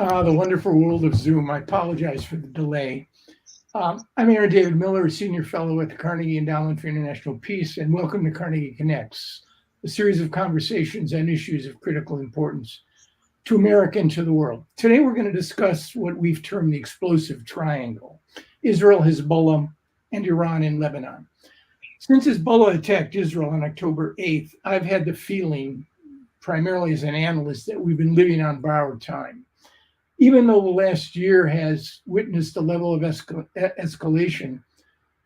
The wonderful world of Zoom. I apologize for the delay. I'm Aaron David Miller, a senior fellow at the Carnegie Endowment for International Peace, and welcome to Carnegie Connects, a series of conversations on issues of critical importance to America and to the world. Today, we're going to discuss what we've termed the explosive triangle: Israel, Hezbollah, and Iran and Lebanon. Since Hezbollah attacked Israel on October 8th, I've had the feeling, primarily as an analyst, that we've been living on borrowed time. Even though the last year has witnessed a level of escalation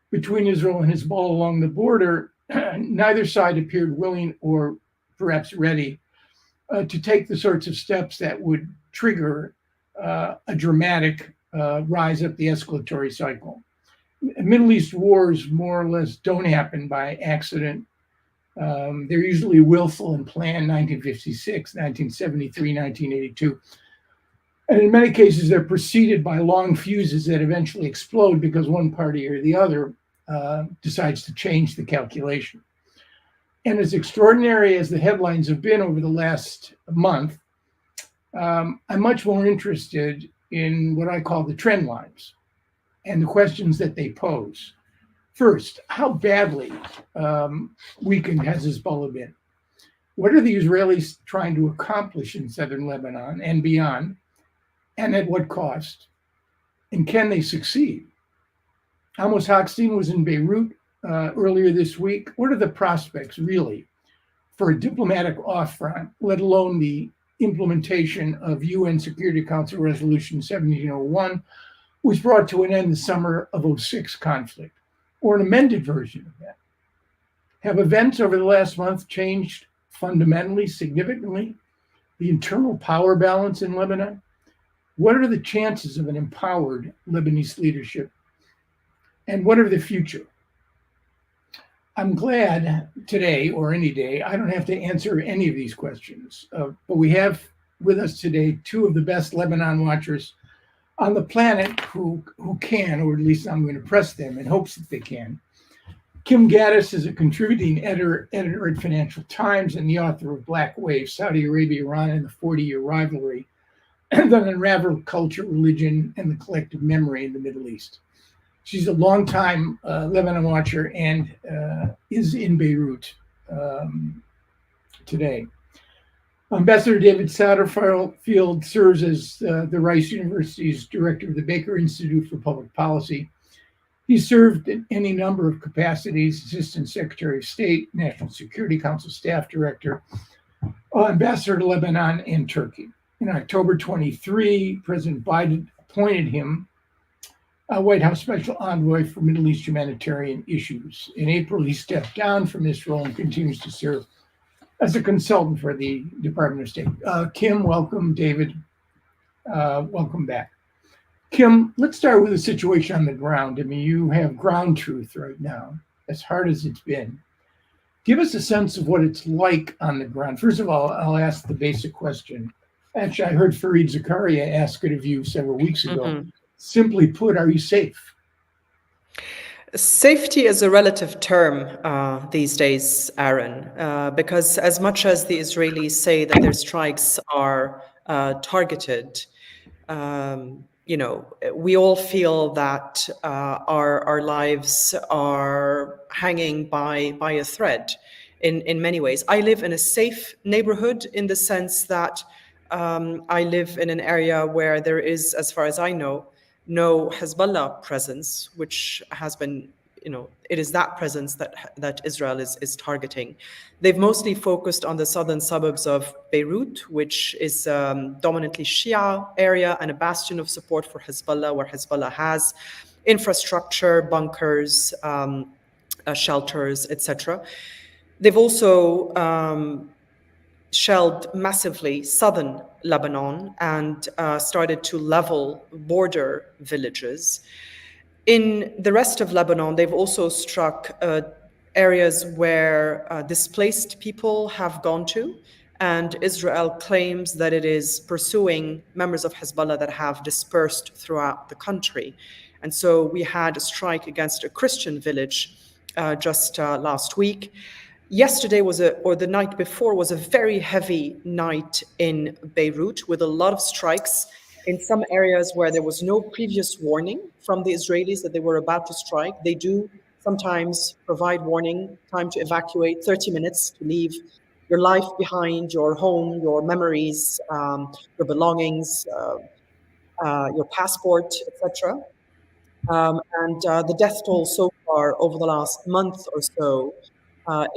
between Israel and Hezbollah along the border, neither side appeared willing or perhaps ready to take the sorts of steps that would trigger a dramatic rise up the escalatory cycle. Middle East wars more or less don't happen by accident. They're usually willful and planned: 1956, 1973, 1982. And in many cases, they're preceded by long fuses that eventually explode because one party or the other decides to change the calculation. And as extraordinary as the headlines have been over the last month, I'm much more interested in what I call the trend lines and the questions that they pose. First, how badly weakened has Hezbollah been? What are the Israelis trying to accomplish in southern Lebanon and beyond? And at what cost? And can they succeed? Amos Hochstein was in Beirut earlier this week. What are the prospects, really, for a diplomatic off-front, let alone the implementation of UN Security Council Resolution 1701, which brought to an end the summer of '06 conflict, or an amended version of that? Have events over the last month changed fundamentally, significantly, the internal power balance in Lebanon? What are the chances of an empowered Lebanese leadership? And what are the future? I'm glad today, or any day, I don't have to answer any of these questions. But we have with us today two of the best Lebanon watchers on the planet who can, or at least I'm going to press them in hopes that they can. Kim Ghattas is a contributing editor at Financial Times and the author of Black Wave: Saudi Arabia, Iran, and the 40-Year Rivalry, that unraveled culture, religion, and the collective memory in the Middle East. She's a longtime Lebanon watcher and is in Beirut today. Ambassador David Satterfield serves as the Rice University's director of the Baker Institute for Public Policy. He served in any number of capacities: Assistant Secretary of State, National Security Council Staff Director, Ambassador to Lebanon and Turkey. In October 23, President Biden appointed him a White House Special Envoy for Middle East humanitarian issues. In April, he stepped down from this role and continues to serve as a consultant for the Department of State. Kim, welcome. David, welcome back. Kim, let's start with the situation on the ground. I mean, you have ground truth right now, as hard as it's been. Give us a sense of what it's like on the ground. First of all, I'll ask the basic question. Actually, I heard Fareed Zakaria ask it of you several weeks ago. Mm-hmm. Simply put, are you safe? Safety is a relative term these days, Aaron, because as much as the Israelis say that their strikes are targeted, we all feel that our lives are hanging by a thread in many ways. I live in a safe neighborhood in the sense that I live in an area where there is, as far as I know, no Hezbollah presence, which has been, it is that presence that Israel is targeting. They've mostly focused on the southern suburbs of Beirut, which is a dominantly Shia area and a bastion of support for Hezbollah, where Hezbollah has infrastructure, bunkers, shelters, etc. They've also shelled massively southern Lebanon and started to level border villages. In the rest of Lebanon, they've also struck areas where displaced people have gone to, and Israel claims that it is pursuing members of Hezbollah that have dispersed throughout the country. And so we had a strike against a Christian village just last week. Yesterday or the night before was a very heavy night in Beirut with a lot of strikes In some areas where there was no previous warning from the Israelis that they were about to strike, they do sometimes provide warning, time to evacuate, 30 minutes to leave your life behind, your home, your memories, your belongings, your passport, etc. And the death toll so far over the last month or so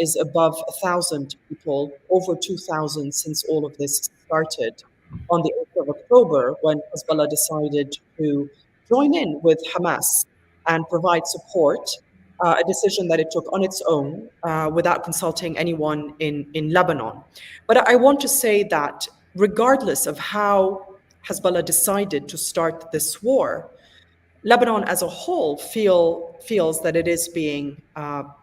is above 1,000 people, over 2,000 since all of this started on the 8th of October when Hezbollah decided to join in with Hamas and provide support, a decision that it took on its own without consulting anyone in Lebanon. But I want to say that regardless of how Hezbollah decided to start this war, Lebanon as a whole feels that it is being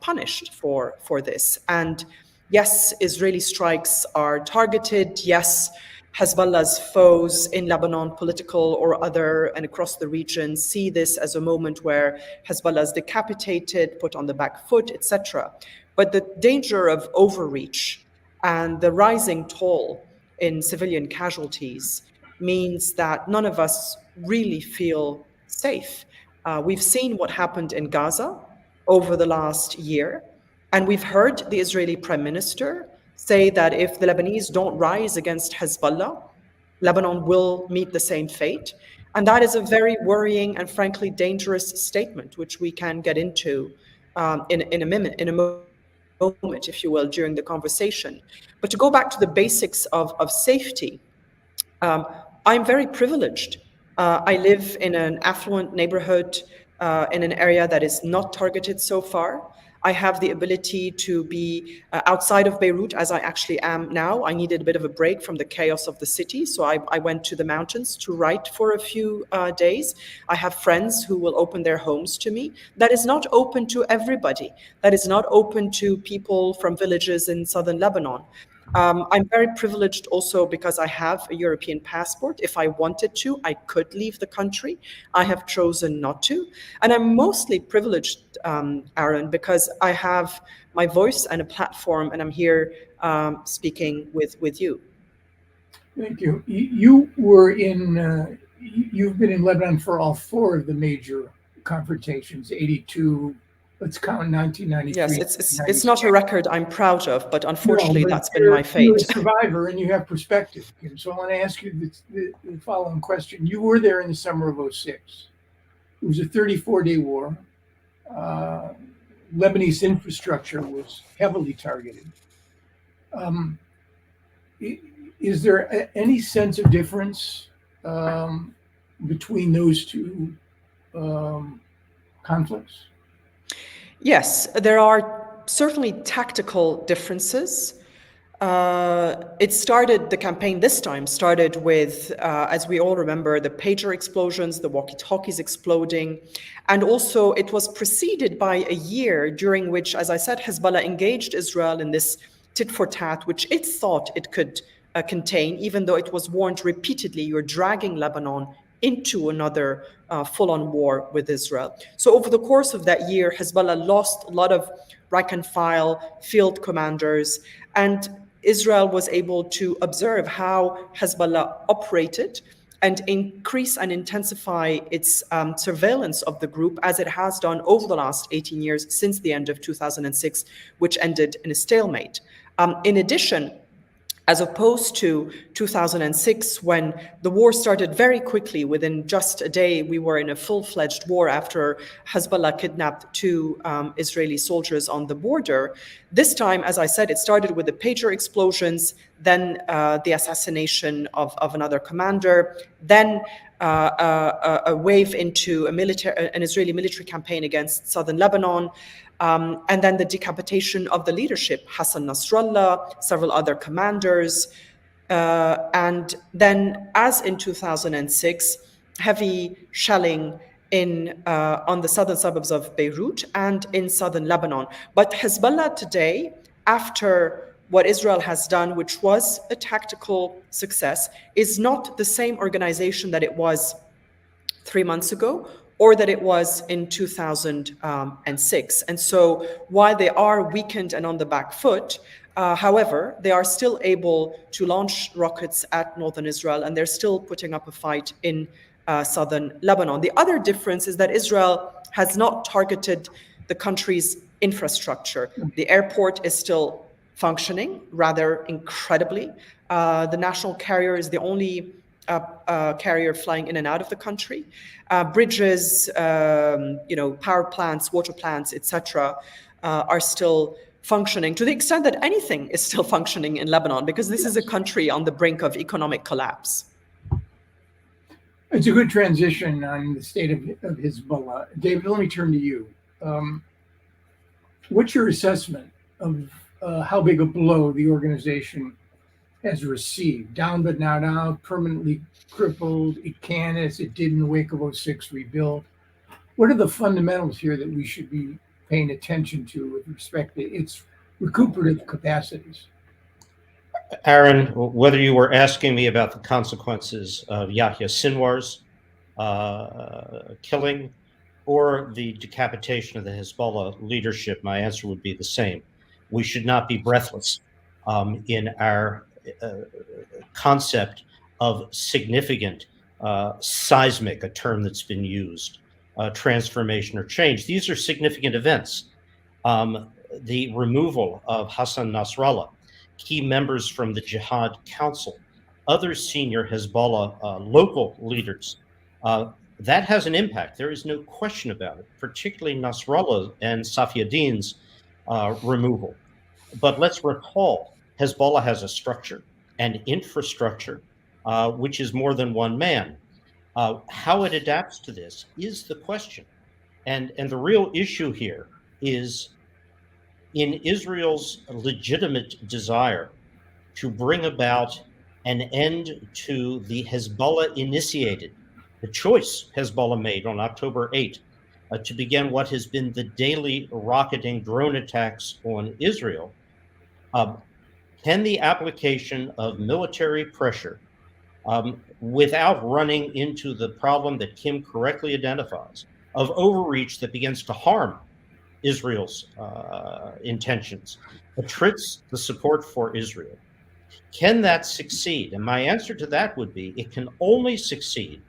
punished for this. And yes, Israeli strikes are targeted. Yes, Hezbollah's foes in Lebanon, political or other, and across the region, see this as a moment where Hezbollah is decapitated, put on the back foot, etc. But the danger of overreach and the rising toll in civilian casualties means that none of us really feel safe. We've seen what happened in Gaza over the last year, and we've heard the Israeli Prime Minister say that if the Lebanese don't rise against Hezbollah, Lebanon will meet the same fate. And that is a very worrying and frankly dangerous statement, which we can get into in a moment, if you will, during the conversation. But to go back to the basics of safety, I'm very privileged. I live in an affluent neighborhood in an area that is not targeted so far. I have the ability to be outside of Beirut, as I actually am now. I needed a bit of a break from the chaos of the city, so I went to the mountains to write for a few days. I have friends who will open their homes to me. That is not open to everybody. That is not open to people from villages in southern Lebanon. I'm very privileged also because I have a European passport. If I wanted to, I could leave the country. I have chosen not to. And I'm mostly privileged, Aaron, because I have my voice and a platform, and I'm here speaking with you. Thank you. You've been in Lebanon for all four of the major confrontations, 82, let's count 1993. Yes, it's not a record I'm proud of, but unfortunately, No, but that's been my you're a fate. survivor and you have perspective. And so I want to ask you the following question. You were there in the summer of 06. It was a 34-day war. Lebanese infrastructure was heavily targeted. Is there any sense of difference between those two conflicts? Yes, there are certainly tactical differences. The campaign this time started with, as we all remember, the pager explosions, the walkie-talkies exploding, and also it was preceded by a year during which, as I said, Hezbollah engaged Israel in this tit-for-tat, which it thought it could contain, even though it was warned repeatedly, you're dragging Lebanon into another full-on war with Israel. So over the course of that year, Hezbollah lost a lot of rank-and-file field commanders, and Israel was able to observe how Hezbollah operated and increase and intensify its surveillance of the group, as it has done over the last 18 years since the end of 2006, which ended in a stalemate. In addition, as opposed to 2006, when the war started very quickly. Within just a day, we were in a full-fledged war after Hezbollah kidnapped two Israeli soldiers on the border. This time, as I said, it started with the pager explosions, then the assassination of another commander, then a wave into an Israeli military campaign against southern Lebanon, and then the decapitation of the leadership, Hassan Nasrallah, several other commanders. And then, as in 2006, heavy shelling on the southern suburbs of Beirut and in southern Lebanon. But Hezbollah today, after what Israel has done, which was a tactical success, is not the same organization that it was 3 months ago, or that it was in 2006. And so while they are weakened and on the back foot, However, they are still able to launch rockets at northern Israel, and they're still putting up a fight in southern Lebanon. The other difference is that Israel has not targeted the country's infrastructure. The airport is still functioning, rather incredibly. The national carrier is the only carrier flying in and out of the country. Bridges, power plants, water plants, etc., are still functioning to the extent that anything is still functioning in Lebanon, because this is a country on the brink of economic collapse. It's a good transition on the state of Hezbollah. David, let me turn to you. What's your assessment of how big a blow the organization has received? Down but not out, permanently crippled. It can, as it did in the wake of 06, rebuild. What are the fundamentals here that we should be paying attention to with respect to its recuperative capacities? Aaron, whether you were asking me about the consequences of Yahya Sinwar's killing or the decapitation of the Hezbollah leadership, my answer would be the same. We should not be breathless in our concept of significant seismic, a term that's been used, transformation or change. These are significant events. The removal of Hassan Nasrallah, key members from the Jihad Council, other senior Hezbollah local leaders, that has an impact. There is no question about it, particularly Nasrallah and Safiuddin's removal. But let's recall, Hezbollah has a structure and infrastructure which is more than one man. How it adapts to this is the question. And the real issue here is in Israel's legitimate desire to bring about an end to the Hezbollah initiated, the choice Hezbollah made on October 8 to begin what has been the daily rocketing drone attacks on Israel. Can the application of military pressure without running into the problem that Kim correctly identifies of overreach that begins to harm Israel's intentions, attrits the support for Israel? Can that succeed? And my answer to that would be it can only succeed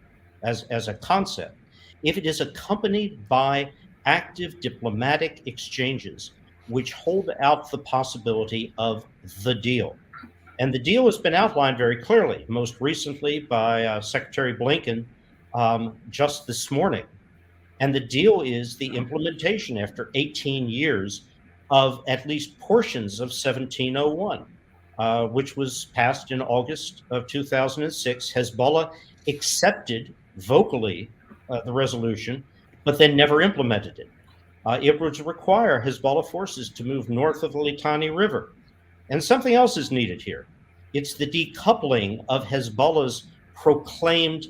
as a concept if it is accompanied by active diplomatic exchanges which hold out the possibility of the deal. And the deal has been outlined very clearly, most recently by Secretary Blinken just this morning. And the deal is the implementation after 18 years of at least portions of 1701, which was passed in August of 2006. Hezbollah accepted vocally the resolution, but then never implemented it. It would require Hezbollah forces to move north of the Litani River. And something else is needed here. It's the decoupling of Hezbollah's proclaimed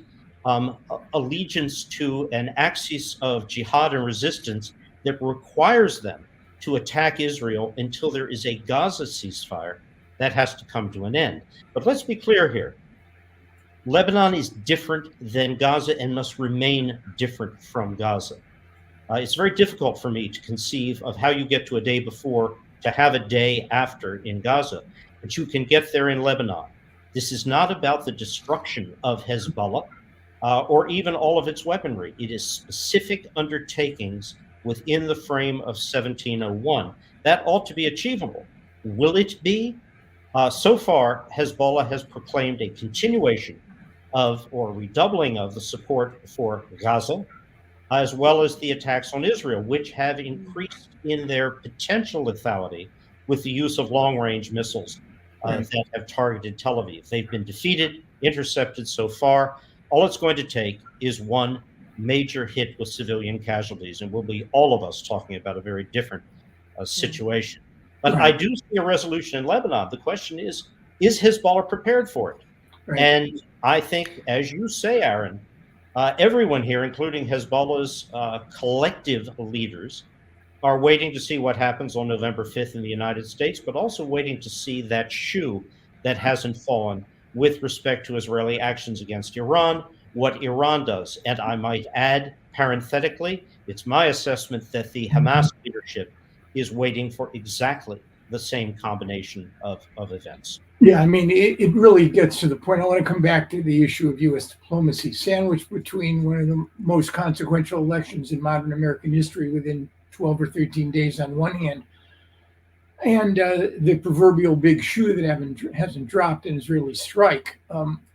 allegiance to an axis of jihad and resistance that requires them to attack Israel until there is a Gaza ceasefire. That has to come to an end. But let's be clear here. Lebanon is different than Gaza and must remain different from Gaza. It's very difficult for me to conceive of how you get to a day before to have a day after in Gaza, but you can get there in Lebanon. This is not about the destruction of Hezbollah or even all of its weaponry. It is specific undertakings within the frame of 1701. That ought to be achievable. Will it be? So far, Hezbollah has proclaimed a continuation of or redoubling of the support for Gaza, as well as the attacks on Israel, which have increased in their potential lethality with the use of long-range missiles that have targeted Tel Aviv. They've been defeated, intercepted so far. All it's going to take is one major hit with civilian casualties, and we'll be all of us talking about a very different situation. But I do see a resolution in Lebanon. The question is Hezbollah prepared for it? Right. And I think, as you say, Aaron, everyone here, including Hezbollah's collective leaders, are waiting to see what happens on November 5th in the United States, but also waiting to see that shoe that hasn't fallen with respect to Israeli actions against Iran, what Iran does. And I might add, parenthetically, it's my assessment that the Hamas leadership is waiting for exactly the same combination of events. Yeah, I mean, it really gets to the point. I want to come back to the issue of U.S. diplomacy, sandwiched between one of the most consequential elections in modern American history within 12 or 13 days on one hand, and the proverbial big shoe that hasn't dropped, an Israeli strike.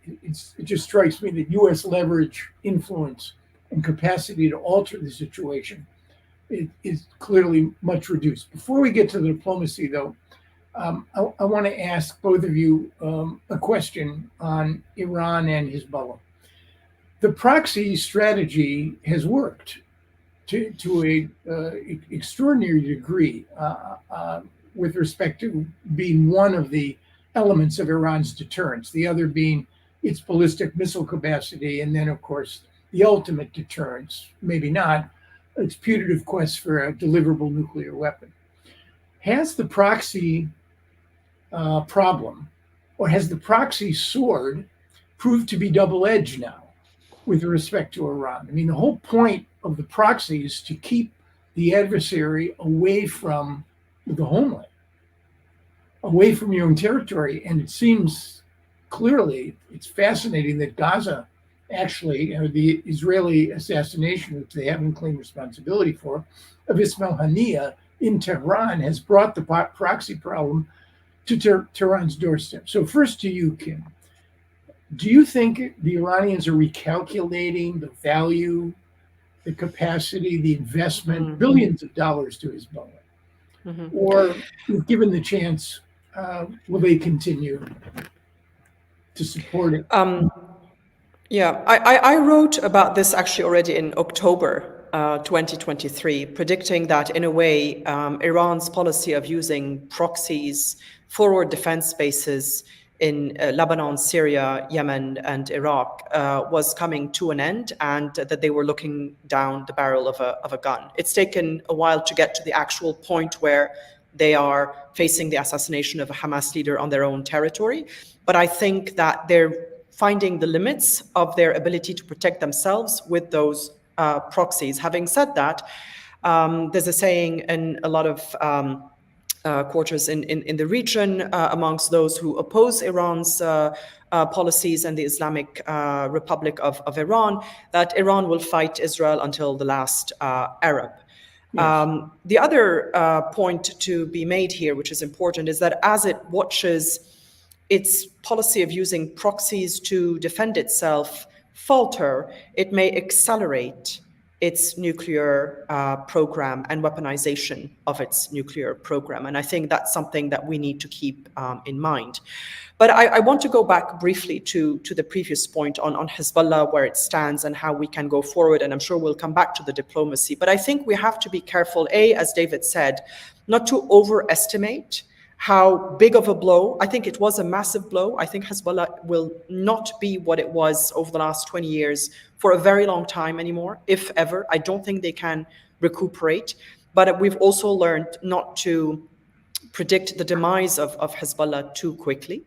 It just strikes me that U.S. leverage, influence, and capacity to alter the situation is clearly much reduced. Before we get to the diplomacy, though, I want to ask both of you a question on Iran and Hezbollah. The proxy strategy has worked to a extraordinary degree with respect to being one of the elements of Iran's deterrence, the other being its ballistic missile capacity, and then, of course, the ultimate deterrence, maybe not, its putative quest for a deliverable nuclear weapon. Has the proxy problem, or has the proxy sword proved to be double-edged now with respect to Iran? I mean, the whole point of the proxy is to keep the adversary away from the homeland, away from your own territory. And it seems clearly, it's fascinating that Gaza actually, the Israeli assassination, which they haven't claimed responsibility for, of Ismail Haniyeh in Tehran has brought the proxy problem to Tehran's doorstep. So first to you, Kim. Do you think the Iranians are recalculating the value, the capacity, the investment, billions of dollars to Hezbollah? Or, if given the chance, will they continue to support it? Yeah, I wrote about this actually already in October 2023, predicting that in a way, Iran's policy of using proxies, forward defense bases in Lebanon, Syria, Yemen, and Iraq was coming to an end, and that they were looking down the barrel of a gun. It's taken a while to get to the actual point where they are facing the assassination of a Hamas leader on their own territory. But I think that they're finding the limits of their ability to protect themselves with those proxies. Having said that, there's a saying in a lot of quarters in the region amongst those who oppose Iran's policies and the Islamic Republic of Iran, that Iran will fight Israel until the last Arab. Yes. The other point to be made here, which is important, is that as it watches its policy of using proxies to defend itself falter, it may accelerate its nuclear program and weaponization of its nuclear program. And I think that's something that we need to keep in mind. But I want to go back briefly to the previous point on Hezbollah, where it stands and how we can go forward. And I'm sure we'll come back to the diplomacy. But I think we have to be careful, as David said, not to overestimate how big of a blow. I think it was a massive blow. I think Hezbollah will not be what it was over the last 20 years for a very long time anymore, if ever. I don't think they can recuperate. But we've also learned not to predict the demise of Hezbollah too quickly.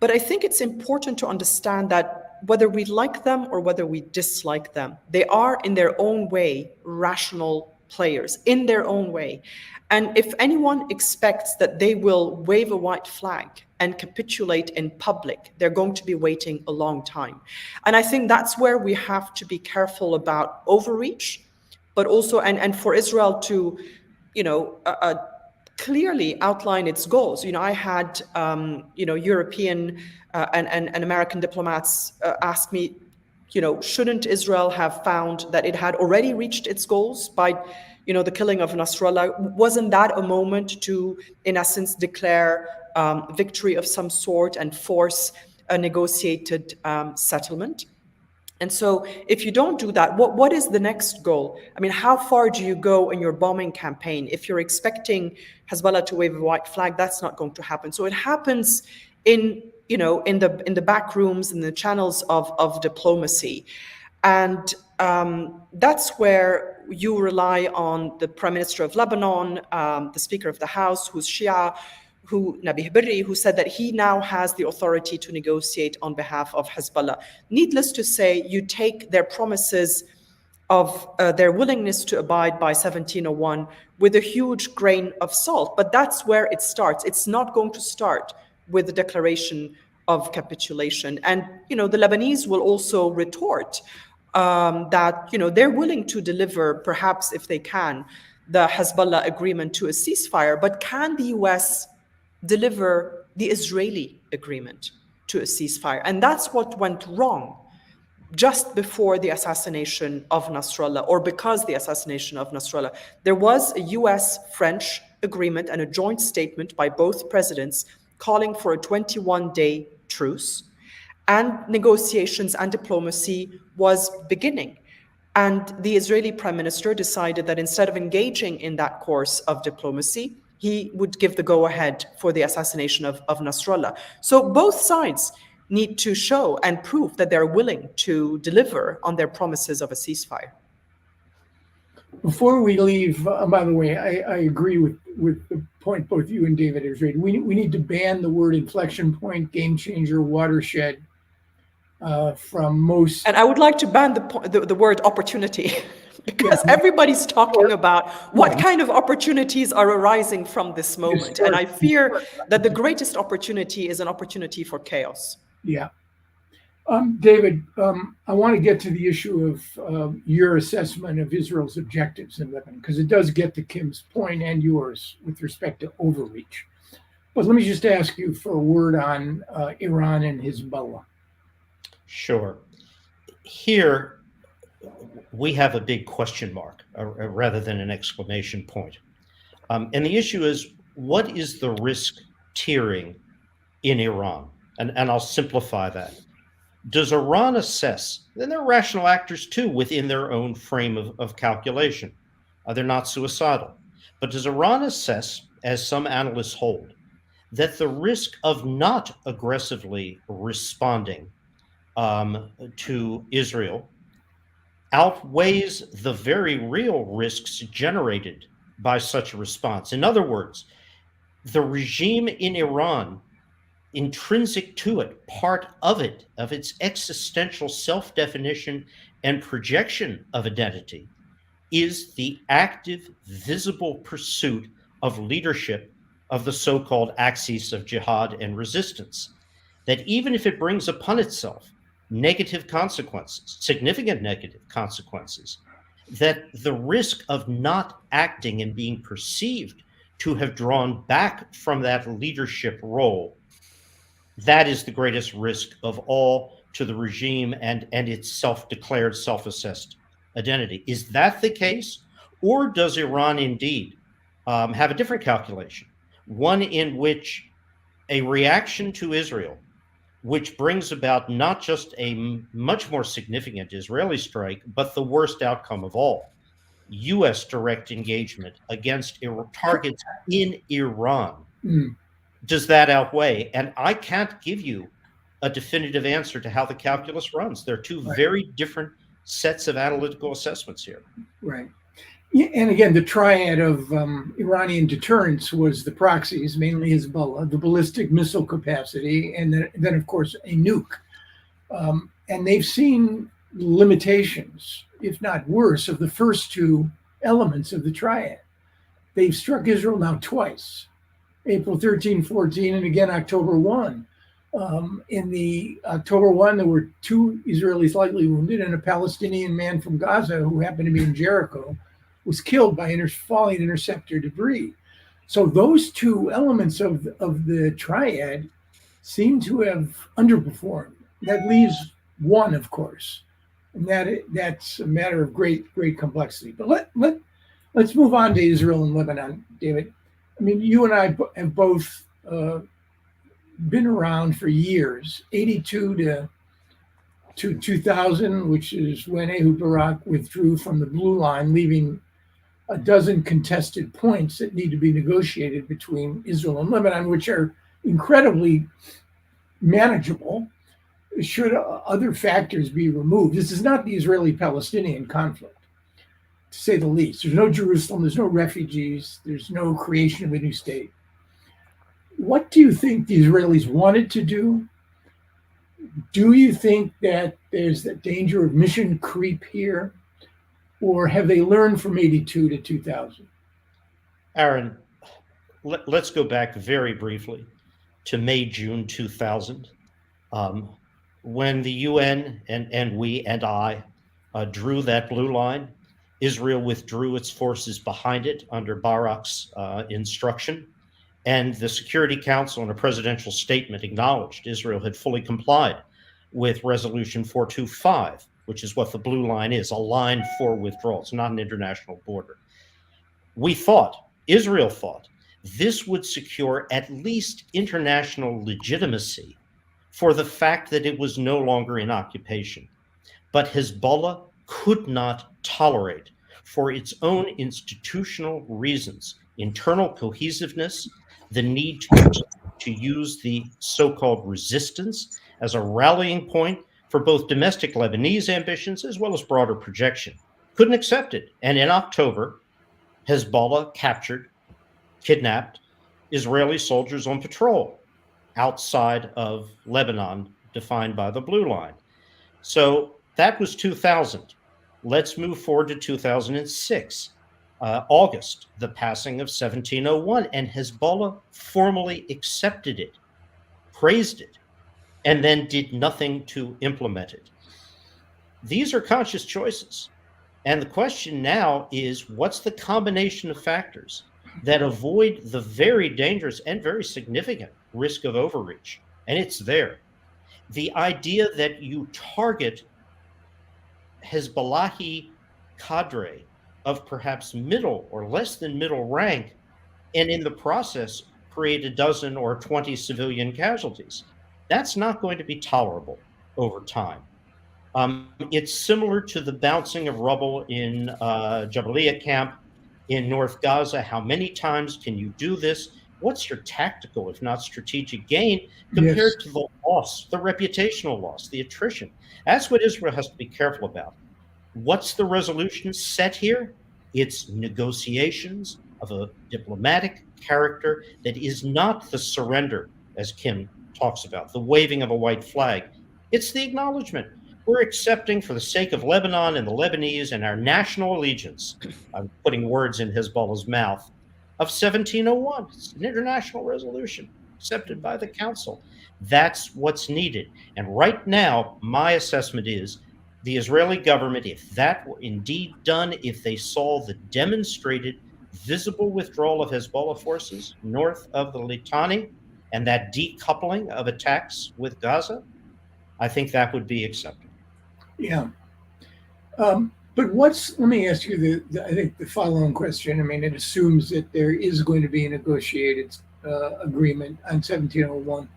But I think it's important to understand that whether we like them or whether we dislike them, they are in their own way rational players, in their own way. And if anyone expects that they will wave a white flag and capitulate in public, they're going to be waiting a long time. And I think that's where we have to be careful about overreach, but also, and for Israel to, clearly outline its goals. I had, European and American diplomats ask me, shouldn't Israel have found that it had already reached its goals by the killing of Nasrallah? Wasn't that a moment to, in essence, declare victory of some sort and force a negotiated settlement? And so if you don't do that, what is the next goal? I mean, how far do you go in your bombing campaign? If you're expecting Hezbollah to wave a white flag, that's not going to happen. So it happens in the back rooms, in the channels of diplomacy. And that's where you rely on the Prime Minister of Lebanon, the Speaker of the House, who's Shia, Nabih Berri, who said that he now has the authority to negotiate on behalf of Hezbollah. Needless to say, you take their promises of their willingness to abide by 1701 with a huge grain of salt. But that's where it starts. It's not going to start with the declaration of capitulation. And, the Lebanese will also retort that, they're willing to deliver, perhaps if they can, the Hezbollah agreement to a ceasefire. But can the US deliver the Israeli agreement to a ceasefire? And that's what went wrong just before the assassination of Nasrallah, or because the assassination of Nasrallah. There was a US-French agreement and a joint statement by both presidents calling for a 21-day truce, and negotiations and diplomacy was beginning. And the Israeli prime minister decided that instead of engaging in that course of diplomacy, he would give the go-ahead for the assassination of Nasrallah. So both sides need to show and prove that they're willing to deliver on their promises of a ceasefire. Before we leave, by the way, I agree with the point both you and David have made. We need to ban the word inflection point, game changer, watershed from most. And I would like to ban the word opportunity because everybody's talking about what kind of opportunities are arising from this moment. And I fear that the greatest opportunity is an opportunity for chaos. Yeah. David, I want to get to the issue of your assessment of Israel's objectives in Lebanon, because it does get to Kim's point and yours with respect to overreach. But let me just ask you for a word on Iran and Hezbollah. Sure. Here, we have a big question mark rather than an exclamation point. And the issue is, what is the risk tiering in Iran? And I'll simplify that. Does Iran assess, and they're rational actors too within their own frame of calculation. They're not suicidal. But does Iran assess, as some analysts hold, that the risk of not aggressively responding to Israel outweighs the very real risks generated by such a response? In other words, the regime in Iran, intrinsic to it, part of it, of its existential self-definition and projection of identity, is the active, visible pursuit of leadership of the so-called axis of jihad and resistance. That even if it brings upon itself negative consequences, significant negative consequences, that the risk of not acting and being perceived to have drawn back from that leadership role, that is the greatest risk of all to the regime and its self-declared, self-assessed identity. Is that the case? Or does Iran indeed have a different calculation? One in which a reaction to Israel, which brings about not just a much more significant Israeli strike, but the worst outcome of all, U.S. direct engagement against targets in Iran. Does that outweigh? And I can't give you a definitive answer to how the calculus runs. There are two very different sets of analytical assessments here. Right. Yeah, and again, the triad of Iranian deterrence was the proxies, mainly Hezbollah, the ballistic missile capacity, and then of course, a nuke. And they've seen limitations, if not worse, of the first two elements of the triad. They've struck Israel now twice. April 13, 14, and again October 1. In the October 1, there were 2 Israelis lightly wounded, and a Palestinian man from Gaza who happened to be in Jericho was killed by falling interceptor debris. So those two elements of the triad seem to have underperformed. That leaves one, of course, and that's a matter of great complexity. But let's move on to Israel and Lebanon, David. I mean, you and I have both been around for years, 82 to 2000, which is when Ehud Barak withdrew from the Blue Line, leaving a dozen contested points that need to be negotiated between Israel and Lebanon, which are incredibly manageable should other factors be removed. This is not the Israeli-Palestinian conflict, to say the least. There's no Jerusalem, there's no refugees, there's no creation of a new state. What do you think the Israelis wanted to do? Do you think that there's the danger of mission creep here? or have they learned from 82 to 2000? Aaron, let's go back very briefly to May, June 2000, when the UN and we and I drew that blue line. Israel withdrew its forces behind it under Barak's instruction, and the Security Council in a presidential statement acknowledged Israel had fully complied with Resolution 425, which is what the blue line is, a line for withdrawal. It's not an international border. Israel thought, this would secure at least international legitimacy for the fact that it was no longer in occupation. But Hezbollah could not tolerate, for its own institutional reasons, internal cohesiveness, the need to use the so-called resistance as a rallying point for both domestic Lebanese ambitions as well as broader projection. Couldn't accept it. And in October, Hezbollah captured, kidnapped Israeli soldiers on patrol outside of Lebanon, defined by the blue line. So that was 2000. Let's move forward to 2006. August, the passing of 1701, and Hezbollah formally accepted it, praised it, and then did nothing to implement it. These are conscious choices. And the question now is, what's the combination of factors that avoid the very dangerous and very significant risk of overreach? And it's there. The idea that you target Hezbollahi cadre of perhaps middle or less than middle rank, and in the process create a dozen or 20 civilian casualties. That's not going to be tolerable over time. It's similar to the bouncing of rubble in Jabalia camp in North Gaza. How many times can you do this? What's your tactical, if not strategic gain compared to the loss, the reputational loss, the attrition? That's what Israel has to be careful about. What's the resolution set here? It's negotiations of a diplomatic character that is not the surrender, as Kim talks about, the waving of a white flag. It's the acknowledgement. We're accepting, for the sake of Lebanon and the Lebanese and our national allegiance, I'm putting words in Hezbollah's mouth, of 1701. It's an international resolution accepted by the Council. That's what's needed. And right now, my assessment is the Israeli government, if that were indeed done, if they saw the demonstrated visible withdrawal of Hezbollah forces north of the Litani and that decoupling of attacks with Gaza, I think that would be acceptable. Yeah. But let me ask you I think the following question. I mean, it assumes that there is going to be a negotiated agreement on 1701.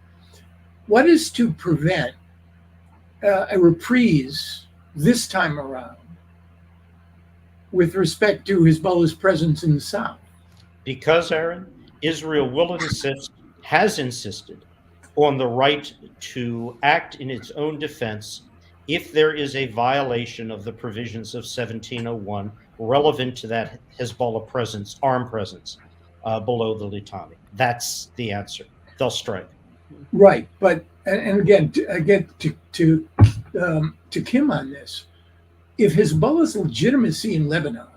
What is to prevent a reprise this time around with respect to Hezbollah's presence in the south? Because, Aaron, Israel has insisted on the right to act in its own defense if there is a violation of the provisions of 1701 relevant to that Hezbollah presence, armed presence, below the Litani. That's the answer. They'll strike. Right, but and again, to Kim on this, if Hezbollah's legitimacy in Lebanon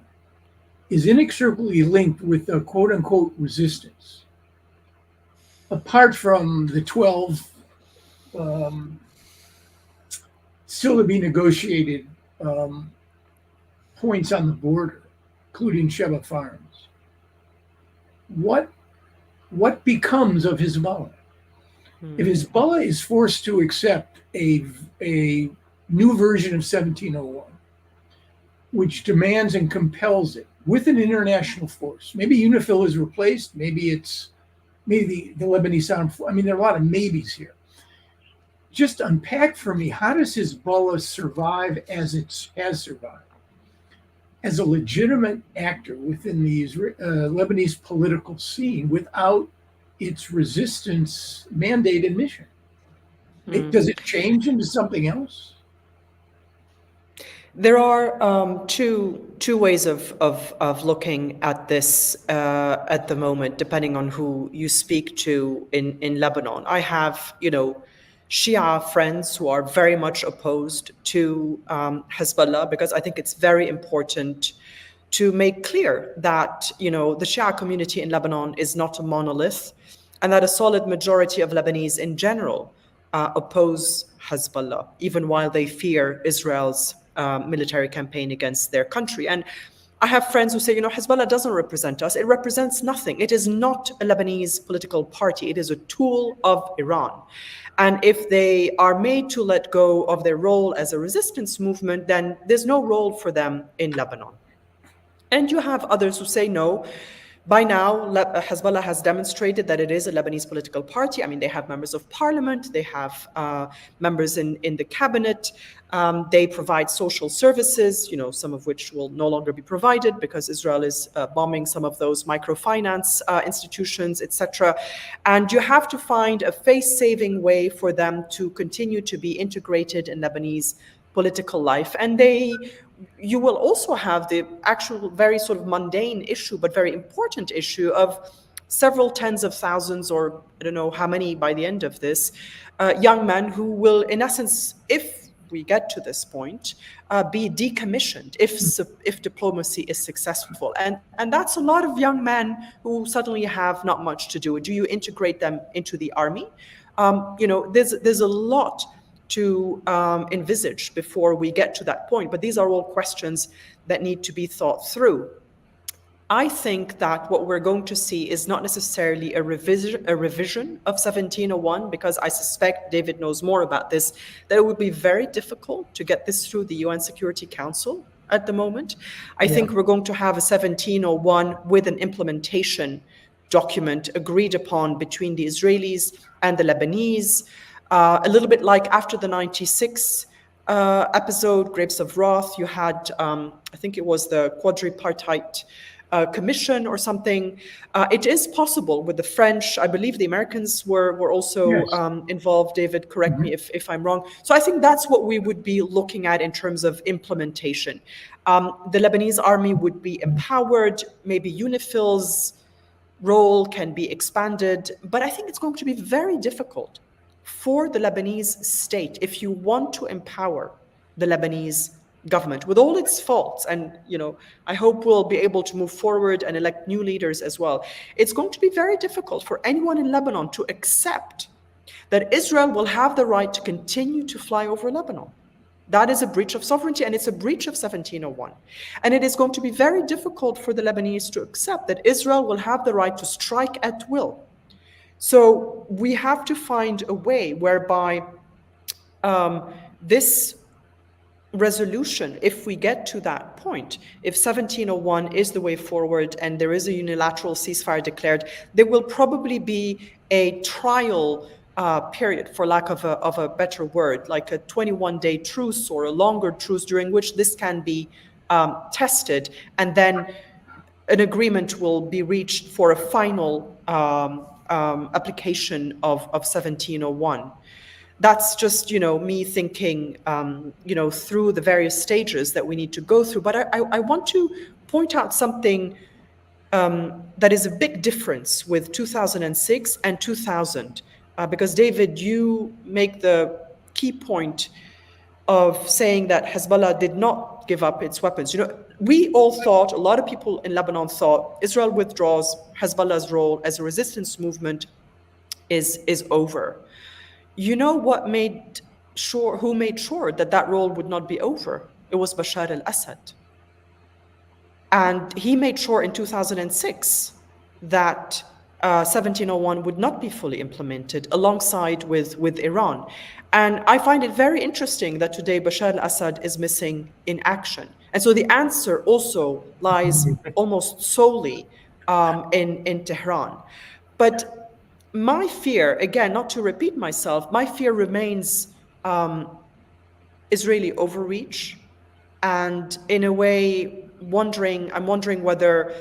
is inextricably linked with the quote unquote resistance, apart from the 12 still to be negotiated points on the border, including Sheba Farms, what becomes of Hezbollah? If Hezbollah is forced to accept a new version of 1701, which demands and compels it with an international force, maybe UNIFIL is replaced, maybe the Lebanese Armed Forces. I mean, there are a lot of maybes here. Just unpack for me, how does Hezbollah survive as it has survived? As a legitimate actor within the Lebanese political scene without its resistance mandate and mission? Does it change into something else? There are two ways of looking at this at the moment, depending on who you speak to in Lebanon. I have, Shia friends who are very much opposed to Hezbollah, because I think it's very important to make clear that, the Shia community in Lebanon is not a monolith, and that a solid majority of Lebanese in general oppose Hezbollah, even while they fear Israel's military campaign against their country. And I have friends who say, Hezbollah doesn't represent us. It represents nothing. It is not a Lebanese political party. It is a tool of Iran. And if they are made to let go of their role as a resistance movement, then there's no role for them in Lebanon. And you have others who say no. By now, Hezbollah has demonstrated that it is a Lebanese political party. I mean, they have members of parliament, they have members in the cabinet, they provide social services, some of which will no longer be provided because Israel is bombing some of those microfinance institutions, etc. And you have to find a face-saving way for them to continue to be integrated in Lebanese political life. And you will also have the actual very sort of mundane issue, but very important issue of several tens of thousands, or I don't know how many by the end of this, young men who will, in essence, if we get to this point, be decommissioned if diplomacy is successful. And that's a lot of young men who suddenly have not much to do. Do you integrate them into the army? There's a lot to envisage before we get to that point. But these are all questions that need to be thought through. I think that what we're going to see is not necessarily a revision of 1701, because I suspect David knows more about this, that it would be very difficult to get this through the UN Security Council at the moment. I think we're going to have a 1701 with an implementation document agreed upon between the Israelis and the Lebanese. A little bit like after the 96 episode, Grapes of Wrath, you had, I think it was the quadripartite commission or something. It is possible with the French. I believe the Americans were also involved. David, correct me if I'm wrong. So I think that's what we would be looking at in terms of implementation. The Lebanese army would be empowered, maybe UNIFIL's role can be expanded, but I think it's going to be very difficult for the Lebanese state, if you want to empower the Lebanese government with all its faults, and I hope we'll be able to move forward and elect new leaders as well. It's going to be very difficult for anyone in Lebanon to accept that Israel will have the right to continue to fly over Lebanon. That is a breach of sovereignty, and it's a breach of 1701. And it is going to be very difficult for the Lebanese to accept that Israel will have the right to strike at will. So we have to find a way whereby this resolution, if we get to that point, if 1701 is the way forward and there is a unilateral ceasefire declared, there will probably be a trial period, for lack of a better word, like a 21-day truce or a longer truce during which this can be tested, and then an agreement will be reached for a final application of 1701. That's just, me thinking, through the various stages that we need to go through. But I want to point out something that is a big difference with 2006 and 2000. Because, David, you make the key point of saying that Hezbollah did not give up its weapons. We all thought, a lot of people in Lebanon thought, Israel withdraws, Hezbollah's role as a resistance movement is over. You know who made sure that role would not be over? It was Bashar al-Assad. And he made sure in 2006 that 1701 would not be fully implemented alongside with Iran. And I find it very interesting that today Bashar al-Assad is missing in action. And so the answer also lies almost solely in Tehran. But my fear, again, not to repeat myself, my fear remains Israeli overreach. And in a way, I'm wondering whether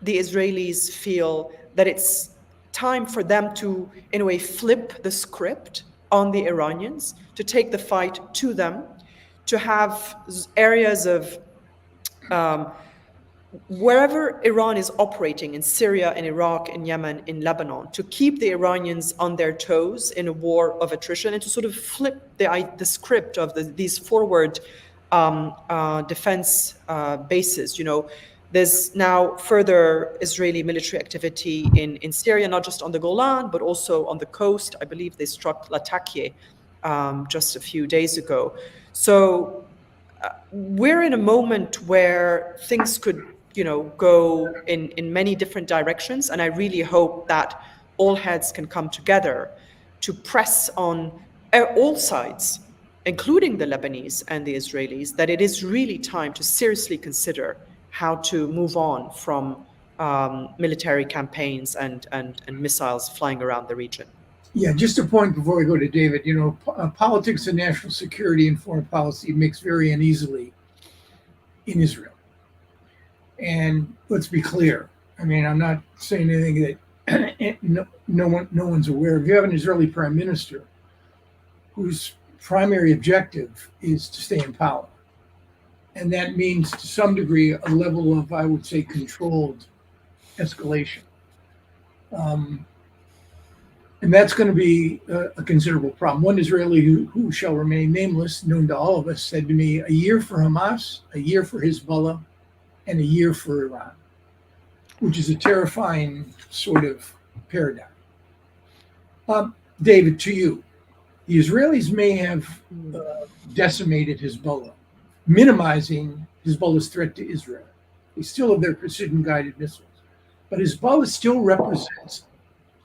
the Israelis feel that it's time for them to, in a way, flip the script on the Iranians, to take the fight to them, to have areas of wherever Iran is operating in Syria, in Iraq, in Yemen, in Lebanon, to keep the Iranians on their toes in a war of attrition and to sort of flip the script of these forward defense bases. There's now further Israeli military activity in Syria, not just on the Golan, but also on the coast. I believe they struck Latakia just a few days ago. So we're in a moment where things could, go in many different directions. And I really hope that all heads can come together to press on all sides, including the Lebanese and the Israelis, that it is really time to seriously consider how to move on from military campaigns and missiles flying around the region. Yeah, just a point before we go to David. Politics and national security and foreign policy mix very uneasily in Israel. And let's be clear. I mean, I'm not saying anything that no one's aware of. You have an Israeli prime minister whose primary objective is to stay in power. And that means, to some degree, a level of, I would say, controlled escalation. And that's going to be a considerable problem. One Israeli who shall remain nameless, known to all of us, said to me, a year for Hamas, a year for Hezbollah, and a year for Iran, which is a terrifying sort of paradigm. David, to you, the Israelis may have decimated Hezbollah, minimizing Hezbollah's threat to Israel. They still have their precision-guided missiles. But Hezbollah still represents,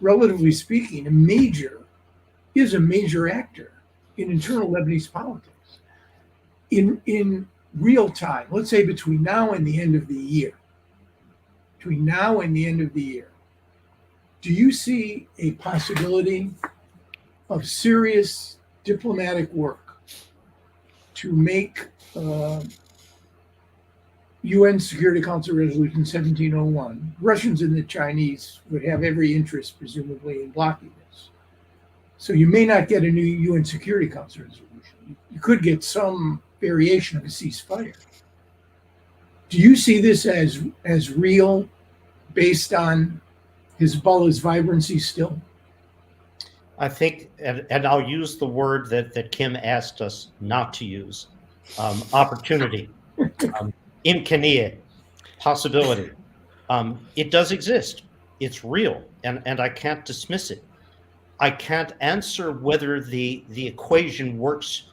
relatively speaking, a major actor in internal Lebanese politics. In real time, let's say between now and the end of the year, do you see a possibility of serious diplomatic work to make UN Security Council Resolution 1701? Russians and the Chinese would have every interest, presumably, in blocking this. So you may not get a new UN Security Council resolution. You could get some variation of a ceasefire. Do you see this as real, based on Hezbollah's vibrancy still? I think, and I'll use the word that Kim asked us not to use, opportunity, imkaniya, possibility. It does exist. It's real, and I can't dismiss it. I can't answer whether the equation works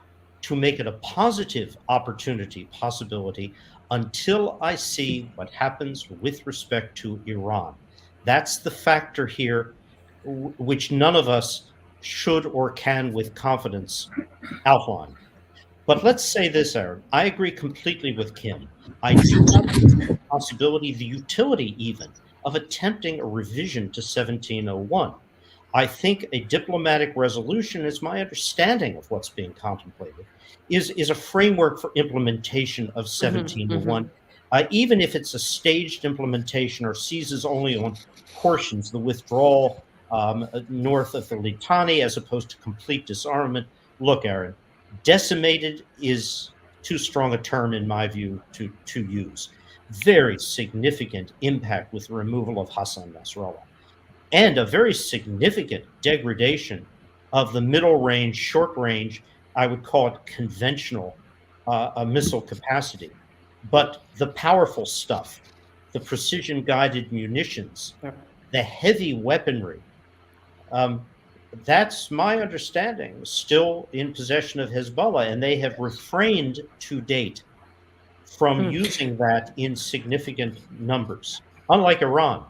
to make it a positive opportunity, possibility, until I see what happens with respect to Iran. That's the factor here, which none of us should or can with confidence outline. But let's say this, Aaron. I agree completely with Kim. I do not see the possibility, the utility even, of attempting a revision to 1701. I think a diplomatic resolution, is my understanding of what's being contemplated, is a framework for implementation of 1701, even if it's a staged implementation or seizes only on portions, the withdrawal north of the Litani as opposed to complete disarmament. Look, Aaron, decimated is too strong a term in my view to use. Very significant impact with the removal of Hassan Nasrallah, and a very significant degradation of the middle range, short range, I would call it conventional missile capacity. But the powerful stuff, the precision guided munitions, the heavy weaponry, that's my understanding, still in possession of Hezbollah, and they have refrained to date from using that in significant numbers, unlike Iran,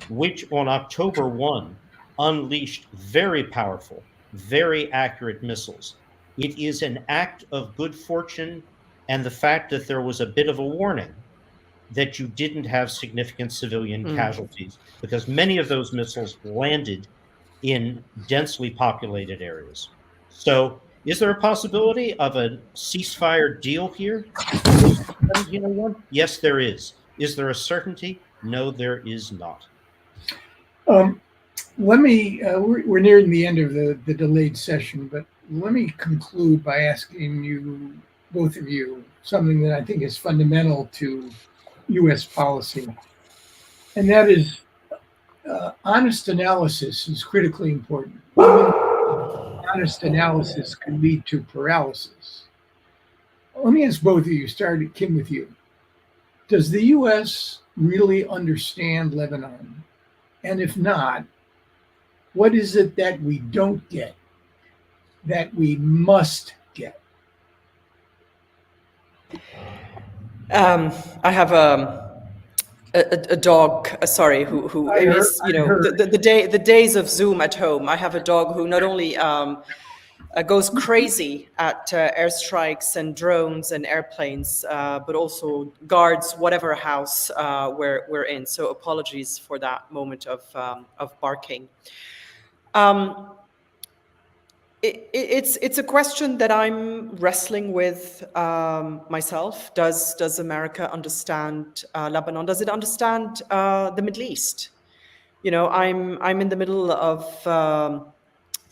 which on October 1 unleashed very powerful, very accurate missiles. It is an act of good fortune and the fact that there was a bit of a warning that you didn't have significant civilian casualties, because many of those missiles landed in densely populated areas. So is there a possibility of a ceasefire deal here? Yes, there is. Is there a certainty? No, there is not. Let me, we're nearing the end of the delayed session, but let me conclude by asking you, both of you, something that I think is fundamental to U.S. policy, and that is honest analysis is critically important. Even honest analysis can lead to paralysis. Let me ask both of you, starting Kim with you. Does the U.S. really understand Lebanon? And if not, what is it that we don't get that we must get? I have a dog. Sorry, who I it heard, is, I heard. the days of Zoom at home. I have a dog who not only goes crazy at airstrikes and drones and airplanes, but also guards whatever house we're in. So apologies for that moment of barking. It's a question that I'm wrestling with myself. Does America understand Lebanon? Does it understand the Middle East? I'm in the middle of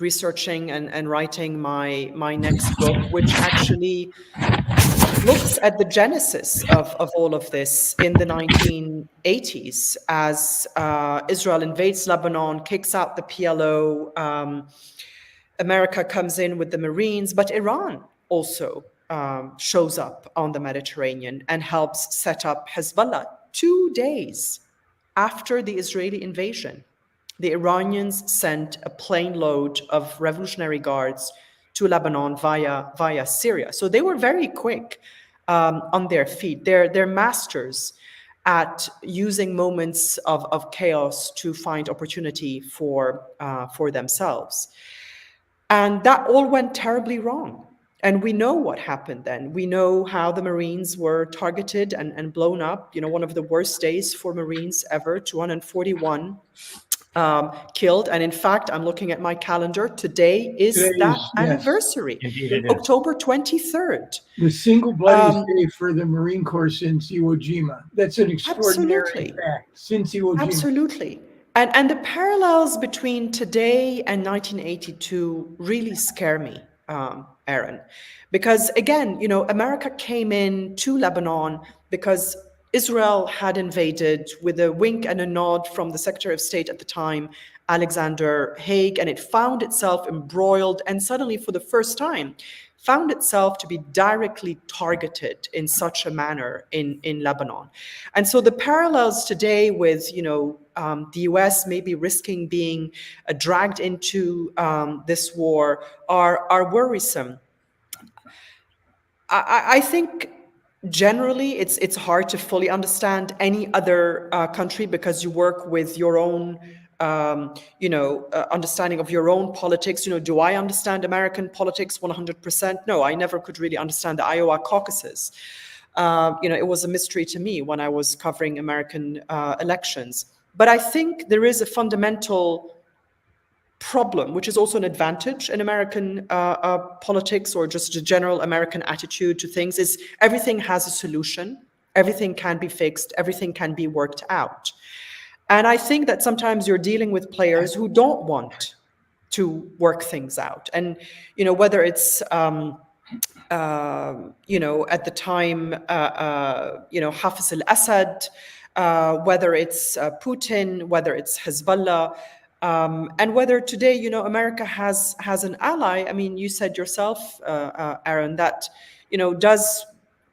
researching and writing my next book, which actually looks at the genesis of all of this in the 1980s as Israel invades Lebanon, kicks out the PLO. America comes in with the Marines, but Iran also shows up on the Mediterranean and helps set up Hezbollah 2 days after the Israeli invasion. The Iranians sent a plane load of Revolutionary Guards to Lebanon via Syria. So they were very quick on their feet. They're masters at using moments of chaos to find opportunity for themselves. And that all went terribly wrong. And we know what happened then. We know how the Marines were targeted and blown up. One of the worst days for Marines ever, 241 killed. And in fact, I'm looking at my calendar. Today is that Yes, anniversary, Indeed it is. October 23rd. the single bloodiest day for the Marine Corps since Iwo Jima. That's an extraordinary Absolutely. fact. Since Iwo Jima. Absolutely. And the parallels between today and 1982 really scare me, Aaron, because again, America came in to Lebanon because Israel had invaded with a wink and a nod from the Secretary of State at the time, Alexander Haig, and it found itself embroiled and suddenly, for the first time, found itself to be directly targeted in such a manner in Lebanon. And so the parallels today with, the US maybe risking being dragged into this war are worrisome. I think generally it's hard to fully understand any other country because you work with your own understanding of your own politics. Do I understand American politics 100%? No, I never could really understand the Iowa caucuses. It was a mystery to me when I was covering American elections. But I think there is a fundamental problem, which is also an advantage in American politics, or just a general American attitude to things, is everything has a solution, everything can be fixed, everything can be worked out. And I think that sometimes you're dealing with players who don't want to work things out. And, whether it's, at the time, Hafiz al-Assad, whether it's Putin, whether it's Hezbollah, and whether today, America has an ally. I mean, you said yourself, Aaron, that, does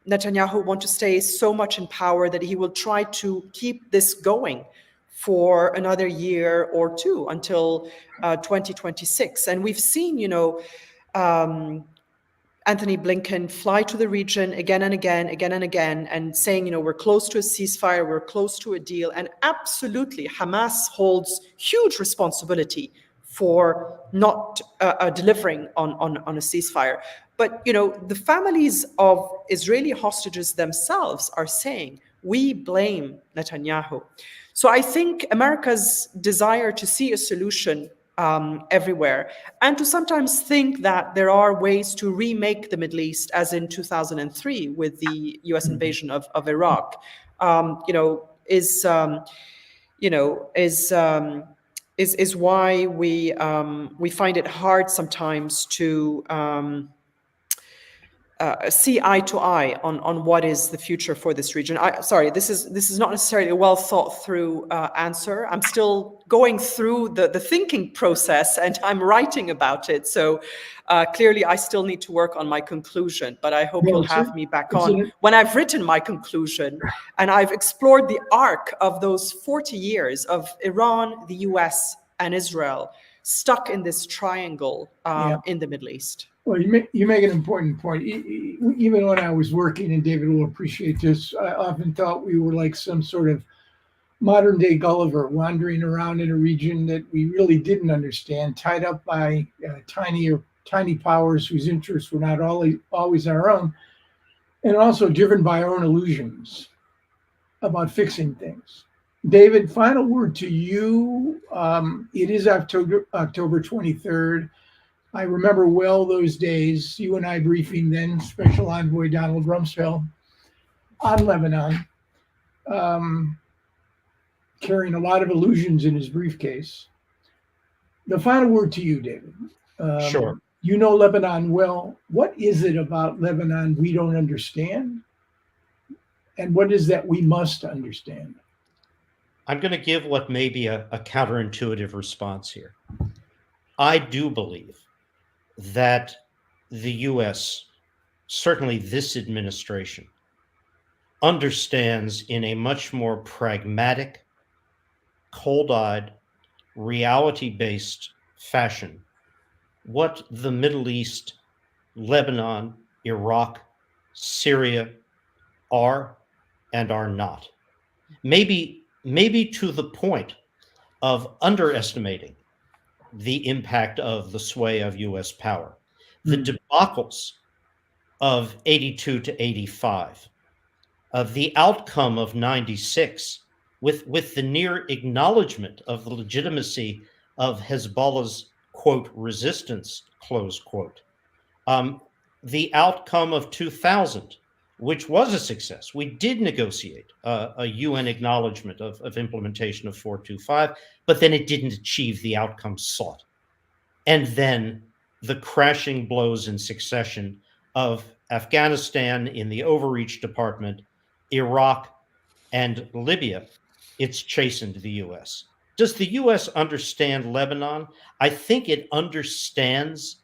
Netanyahu want to stay so much in power that he will try to keep this going for another year or two until 2026? And we've seen, Anthony Blinken fly to the region again and again, and saying, we're close to a ceasefire, we're close to a deal. And absolutely, Hamas holds huge responsibility for not delivering on a ceasefire. But, the families of Israeli hostages themselves are saying, we blame Netanyahu. So I think America's desire to see a solution everywhere, and to sometimes think that there are ways to remake the Middle East, as in 2003 with the U.S. invasion of Iraq, is why we find it hard sometimes to see eye to eye on what is the future for this region. Sorry, this is not necessarily a well thought through answer. I'm still going through the thinking process, and I'm writing about it. So clearly, I still need to work on my conclusion. But I hope you'll have me back on when I've written my conclusion and I've explored the arc of those 40 years of Iran, the U.S., and Israel stuck in this triangle in the Middle East. Well, you make an important point. Even when I was working, and David will appreciate this, I often thought we were like some sort of modern day Gulliver wandering around in a region that we really didn't understand, tied up by tiny powers whose interests were not always our own, and also driven by our own illusions about fixing things. David, final word to you. It is October 23rd. I remember well those days, you and I briefing then Special Envoy Donald Rumsfeld on Lebanon, carrying a lot of illusions in his briefcase. The final word to you, David. Sure. You know Lebanon well. What is it about Lebanon we don't understand? And what is that we must understand? I'm going to give what may be a counterintuitive response here. I do believe that the U.S., certainly this administration, understands in a much more pragmatic, cold-eyed, reality-based fashion what the Middle East, Lebanon, Iraq, Syria are and are not. Maybe to the point of underestimating the impact of the sway of U.S. power. The debacles of 82 to 85, the outcome of 96, with the near acknowledgement of the legitimacy of Hezbollah's, quote, resistance, close quote. The outcome of 2000, which was a success. We did negotiate a UN acknowledgement of implementation of 425, but then it didn't achieve the outcome sought. And then the crashing blows in succession of Afghanistan in the overreach department, Iraq, and Libya, it's chastened the U.S. Does the U.S. understand Lebanon? I think it understands,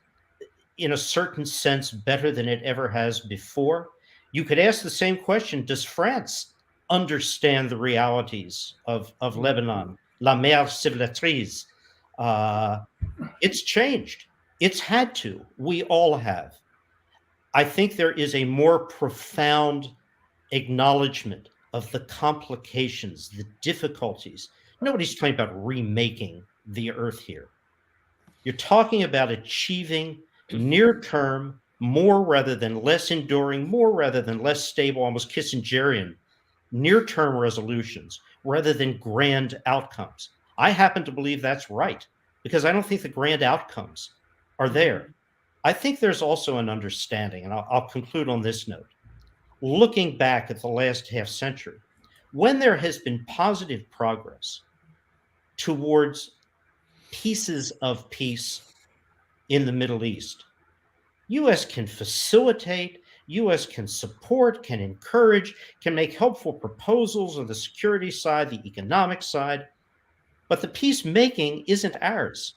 in a certain sense, better than it ever has before. You could ask the same question, does France understand the realities of Lebanon? La mer civilisatrice. It's changed. It's had to. We all have. I think there is a more profound acknowledgement of the complications, the difficulties. Nobody's talking about remaking the earth here. You're talking about achieving near-term, more rather than less enduring, more rather than less stable, almost Kissingerian, near-term resolutions rather than grand outcomes. I happen to believe that's right because I don't think the grand outcomes are there. I think there's also an understanding, and I'll conclude on this note. Looking back at the last half century, when there has been positive progress towards pieces of peace in the Middle East, U.S. can facilitate, U.S. can support, can encourage, can make helpful proposals on the security side, the economic side, but the peacemaking isn't ours.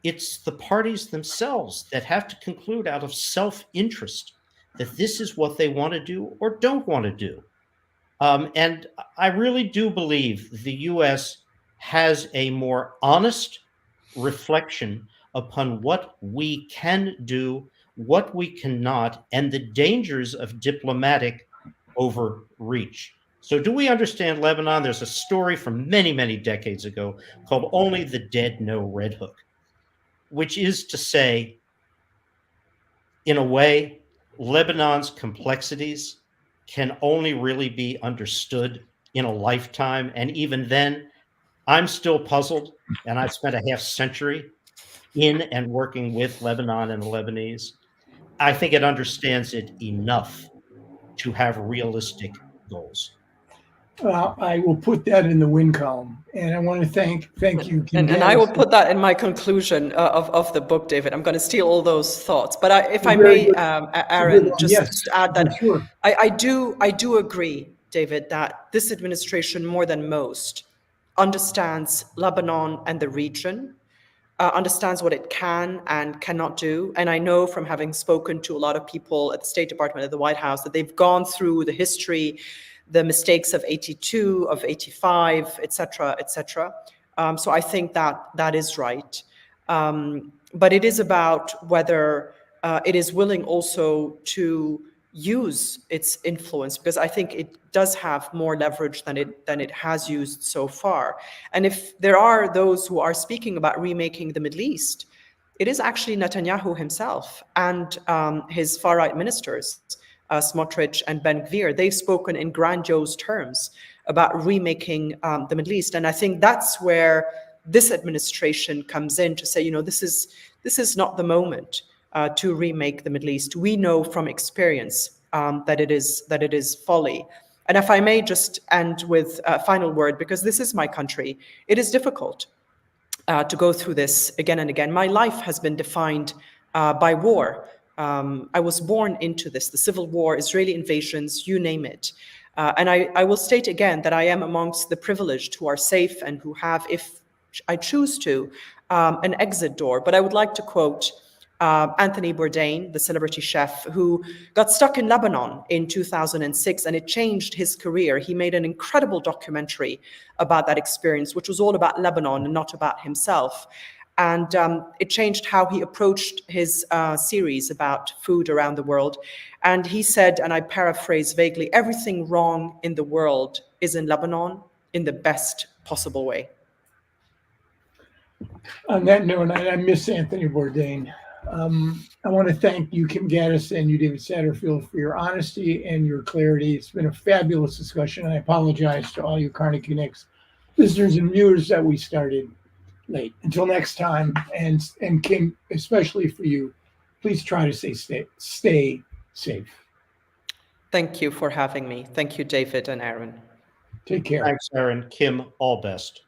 It's the parties themselves that have to conclude out of self-interest that this is what they want to do or don't want to do. And I really do believe the U.S. has a more honest reflection upon what we can do, what we cannot, and the dangers of diplomatic overreach. So do we understand Lebanon? There's a story from many, many decades ago called Only the Dead Know Red Hook, which is to say, in a way, Lebanon's complexities can only really be understood in a lifetime. And even then, I'm still puzzled, and I've spent a half century in and working with Lebanon and the Lebanese. I think it understands it enough to have realistic goals. I will put that in the win column. And I want to thank you, Kim And I will Ghattas. put that in my conclusion of the book, David. I'm going to steal all those thoughts. But if I Very may, good. Aaron, Yes, just add for that sure. I do agree, David, that this administration, more than most, understands Lebanon and the region, understands what it can and cannot do. And I know from having spoken to a lot of people at the State Department, at the White House, that they've gone through the history, the mistakes of 82, of 85, et cetera, et cetera. So I think that is right. But it is about whether it is willing also to use its influence, because I think it does have more leverage than it has used so far. And if there are those who are speaking about remaking the Middle East, it is actually Netanyahu himself and his far-right ministers, Smotrich and Ben Gvir. They've spoken in grandiose terms about remaking the Middle East. And I think that's where this administration comes in to say, this is not the moment to remake the Middle East. We know from experience that it is folly. And if I may just end with a final word, because this is my country, it is difficult to go through this again and again. My life has been defined by war. I was born into this, the civil war, Israeli invasions, you name it. And I will state again that I am amongst the privileged who are safe and who have, if I choose to, an exit door. But I would like to quote Anthony Bourdain, the celebrity chef, who got stuck in Lebanon in 2006, and it changed his career. He made an incredible documentary about that experience, which was all about Lebanon and not about himself. And it changed how he approached his series about food around the world. And he said, and I paraphrase vaguely, everything wrong in the world is in Lebanon in the best possible way. On that note, I miss Anthony Bourdain. I want to thank you, Kim Ghattas, and you, David Satterfield, for your honesty and your clarity. It's been a fabulous discussion. I apologize to all you Carnegie Connects listeners and viewers that we started late. Until next time, and Kim, especially for you, please try to stay safe. Thank you for having me. Thank you, David and Aaron. Take care. Thanks, Aaron. Kim, all best.